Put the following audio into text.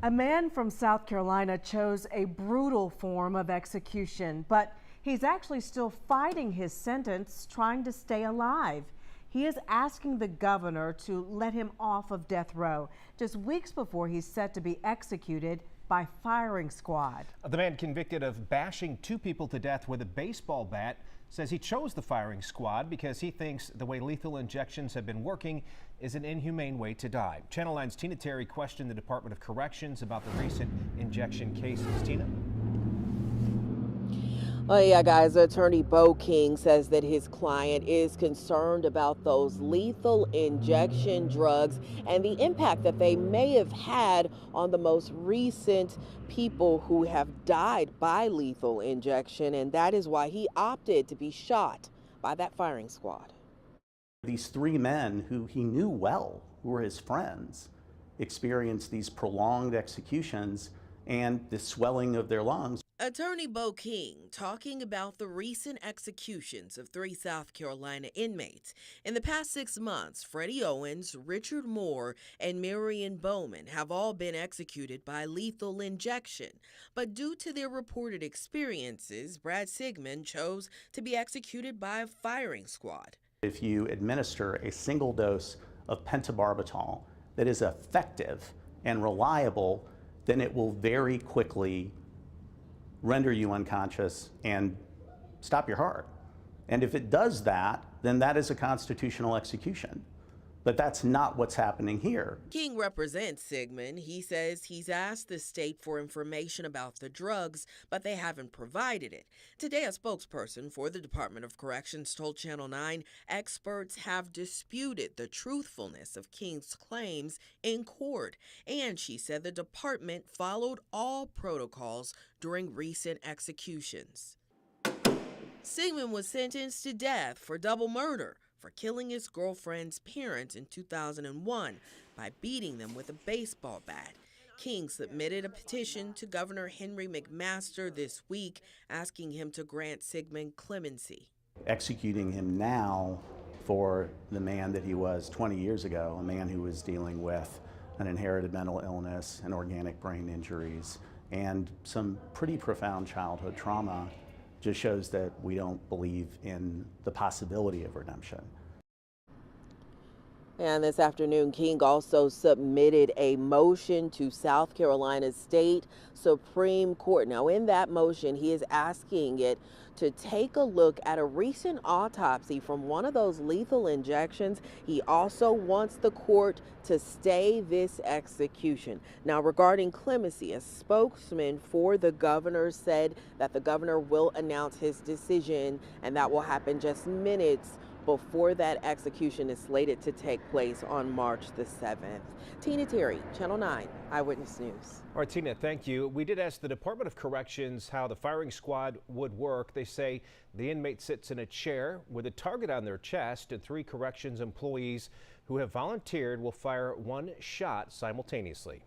A man from South Carolina chose a brutal form of execution, but he's actually still fighting his sentence, trying to stay alive. He is asking the governor to let him off of death row just weeks before he's set to be executed by firing squad. The man convicted of bashing two people to death with a baseball bat says he chose the firing squad because he thinks the way lethal injections have been working is an inhumane way to die. Channel 9's Tina Terry questioned the Department of Corrections about the recent injection cases. Tina? Well, yeah, guys, attorney Bo King says that his client is concerned about those lethal injection drugs and the impact that they may have had on the most recent people who have died by lethal injection, and that is why he opted to be shot by that firing squad. These three men who he knew well, who were his friends, experienced these prolonged executions and the swelling of their lungs. Attorney Bo King talking about the recent executions of three South Carolina inmates. In the past 6 months, Freddie Owens, Richard Moore, and Marion Bowman have all been executed by lethal injection. But due to their reported experiences, Brad Sigmund chose to be executed by a firing squad. If you administer a single dose of pentobarbital that is effective and reliable, then it will very quickly render you unconscious and stop your heart. And if it does that, then that is a constitutional execution. But that's not what's happening here. King represents Sigmund. He says he's asked the state for information about the drugs, but they haven't provided it. Today, a spokesperson for the Department of Corrections told Channel 9 experts have disputed the truthfulness of King's claims in court. And she said the department followed all protocols during recent executions. Sigmund was sentenced to death for double murder for killing his girlfriend's parents in 2001 by beating them with a baseball bat. King submitted a petition to Governor Henry McMaster this week asking him to grant Sigmund clemency. Executing him now for the man that he was 20 years ago, a man who was dealing with an inherited mental illness and organic brain injuries and some pretty profound childhood trauma, just shows that we don't believe in the possibility of redemption. And this afternoon, King also submitted a motion to South Carolina State Supreme Court. Now, in that motion, he is asking it to take a look at a recent autopsy from one of those lethal injections. He also wants the court to stay this execution. Now, regarding clemency, a spokesman for the governor said that the governor will announce his decision, and that will happen just minutes before that execution is slated to take place on March the 7th. Tina Terry, Channel 9 Eyewitness News. All right, Tina, thank you. We did ask the Department of Corrections how the firing squad would work. They say the inmate sits in a chair with a target on their chest, and 3 corrections employees who have volunteered will fire 1 shot simultaneously.